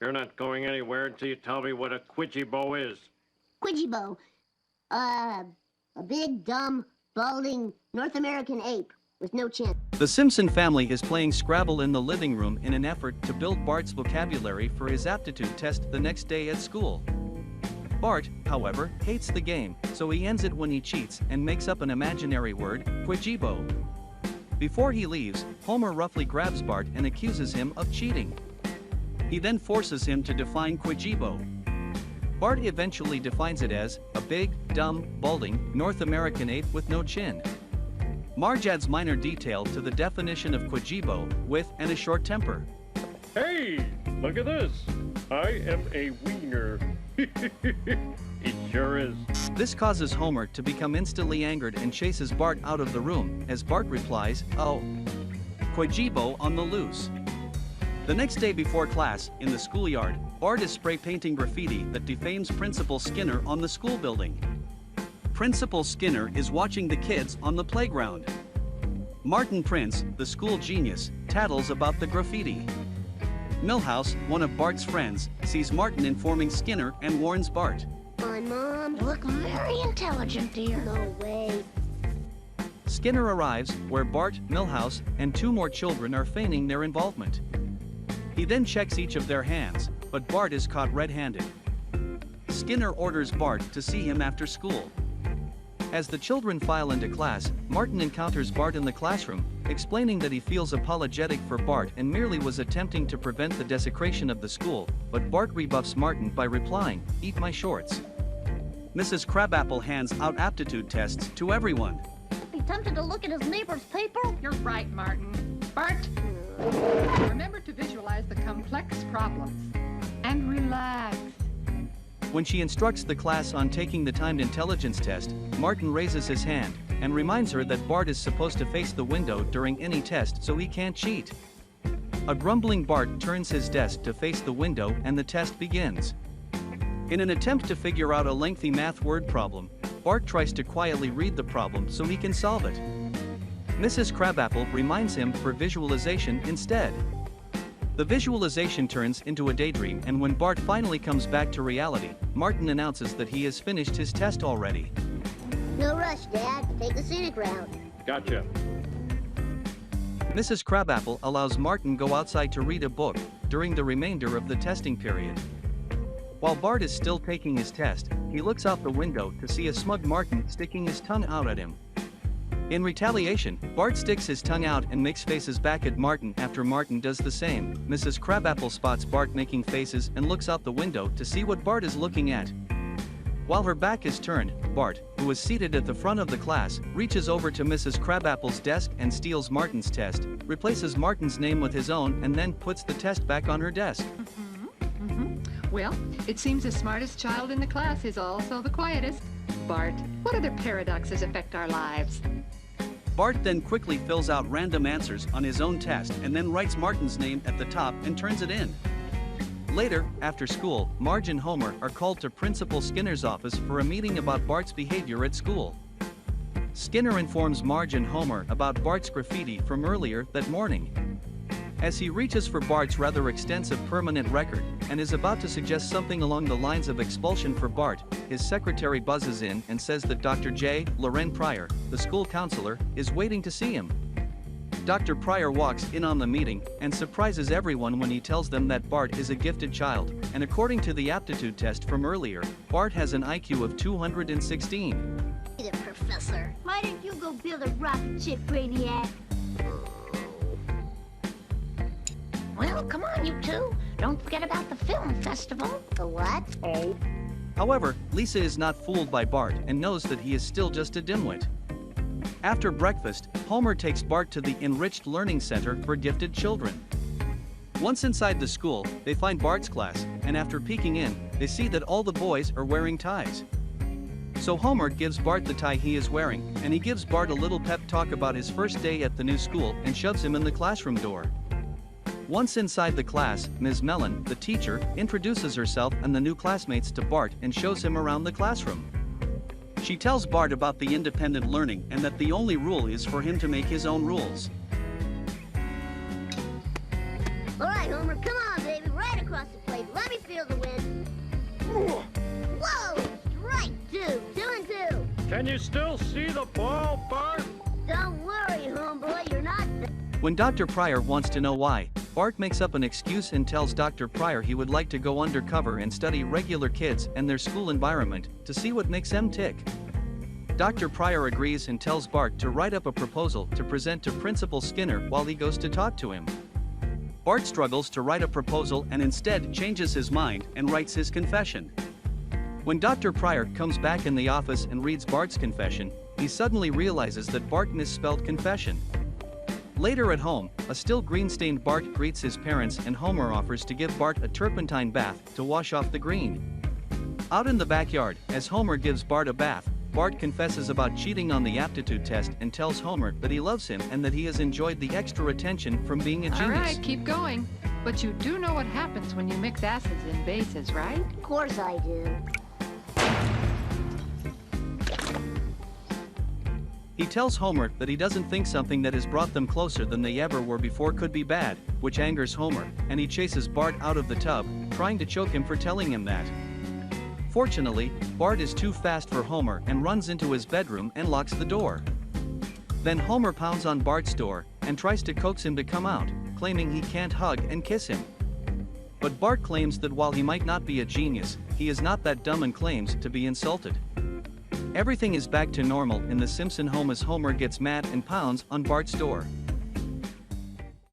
You're not going anywhere until you tell me what a quidgibo is. Quidgibo. A big, dumb, balding North American ape with no chin. The Simpson family is playing Scrabble in the living room in an effort to build Bart's vocabulary for his aptitude test the next day at school. Bart, however, hates the game, so he ends it when he cheats and makes up an imaginary word, quidgibo. Before he leaves, Homer roughly grabs Bart and accuses him of cheating. He then forces him to define quidgibo. Bart eventually defines it as a big, dumb, balding North American ape with no chin. Marge adds minor detail to the definition of quidgibo with and a short temper. Hey, look at this. I am a wiener. It sure is. This causes Homer to become instantly angered and chases Bart out of the room as Bart replies, "Oh, quidgibo on the loose." The next day before class, in the schoolyard, Bart is spray painting graffiti that defames Principal Skinner on the school building. Principal Skinner is watching the kids on the playground. Martin Prince, the school genius, tattles about the graffiti. Milhouse, one of Bart's friends, sees Martin informing Skinner and warns Bart. Come on, Mom. You look very intelligent, dear. No way. Skinner arrives, where Bart, Milhouse, and two more children are feigning their involvement. He then checks each of their hands, but Bart is caught red-handed. Skinner orders Bart to see him after school. As the children file into class, Martin encounters Bart in the classroom, explaining that he feels apologetic for Bart and merely was attempting to prevent the desecration of the school, but Bart rebuffs Martin by replying, "Eat my shorts." Mrs. Crabapple hands out aptitude tests to everyone. He tempted to look at his neighbor's paper? You're right, Martin. Bart, remember to visualize the complex problems. And relax. When she instructs the class on taking the timed intelligence test, Martin raises his hand and reminds her that Bart is supposed to face the window during any test so he can't cheat. A grumbling Bart turns his desk to face the window and the test begins. In an attempt to figure out a lengthy math word problem, Bart tries to quietly read the problem so he can solve it. Mrs. Crabapple reminds him for visualization instead. The visualization turns into a daydream, and when Bart finally comes back to reality, Martin announces that he has finished his test already. No rush, Dad. Take the scenic route. Gotcha. Mrs. Crabapple allows Martin go outside to read a book during the remainder of the testing period. While Bart is still taking his test, he looks out the window to see a smug Martin sticking his tongue out at him. In retaliation, Bart sticks his tongue out and makes faces back at Martin. After Martin does the same, Mrs. Crabapple spots Bart making faces and looks out the window to see what Bart is looking at. While her back is turned, Bart, who is seated at the front of the class, reaches over to Mrs. Crabapple's desk and steals Martin's test, replaces Martin's name with his own, and then puts the test back on her desk. Well, it seems the smartest child in the class is also the quietest. Bart, what other paradoxes affect our lives? Bart then quickly fills out random answers on his own test and then writes Martin's name at the top and turns it in. Later, after school, Marge and Homer are called to Principal Skinner's office for a meeting about Bart's behavior at school. Skinner informs Marge and Homer about Bart's graffiti from earlier that morning. As he reaches for Bart's rather extensive permanent record and is about to suggest something along the lines of expulsion for Bart, his secretary buzzes in and says that Dr. J. Loren Pryor, the school counselor, is waiting to see him. Dr. Pryor walks in on the meeting and surprises everyone when he tells them that Bart is a gifted child, and according to the aptitude test from earlier, Bart has an IQ of 216. Hey there, Professor. Why didn't you go build a rocket ship, Brainiac? Well, come on, you two. Don't forget about the film festival. The what? Oh. However, Lisa is not fooled by Bart and knows that he is still just a dimwit. After breakfast, Homer takes Bart to the Enriched Learning Center for Gifted Children. Once inside the school, they find Bart's class, and after peeking in, they see that all the boys are wearing ties. So Homer gives Bart the tie he is wearing, and he gives Bart a little pep talk about his first day at the new school and shoves him in the classroom door. Once inside the class, Ms. Mellon, the teacher, introduces herself and the new classmates to Bart and shows him around the classroom. She tells Bart about the independent learning and that the only rule is for him to make his own rules. All right, Homer, come on, baby. Right across the plate. feel the wind. Whoa! Strike two. 2 and 2. Can you still see the ball, Bart? Don't worry, homeboy. You're not. When Dr. Pryor wants to know why, Bart makes up an excuse and tells Dr. Pryor he would like to go undercover and study regular kids and their school environment to see what makes them tick. Dr. Pryor agrees and tells Bart to write up a proposal to present to Principal Skinner while he goes to talk to him. Bart struggles to write a proposal and instead changes his mind and writes his confession. When Dr. Pryor comes back in the office and reads Bart's confession, he suddenly realizes that Bart misspelled confession. Later at home, a still green-stained Bart greets his parents and Homer offers to give Bart a turpentine bath to wash off the green. Out in the backyard, as Homer gives Bart a bath, Bart confesses about cheating on the aptitude test and tells Homer that he loves him and that he has enjoyed the extra attention from being a genius. All right, keep going. But you do know what happens when you mix acids and bases, right? Of course I do. He tells Homer that he doesn't think something that has brought them closer than they ever were before could be bad, which angers Homer, and he chases Bart out of the tub, trying to choke him for telling him that. Fortunately, Bart is too fast for Homer and runs into his bedroom and locks the door. Then Homer pounds on Bart's door and tries to coax him to come out, claiming he can't hug and kiss him. But Bart claims that while he might not be a genius, he is not that dumb and claims to be insulted. Everything is back to normal in the Simpson home as Homer gets mad and pounds on Bart's door.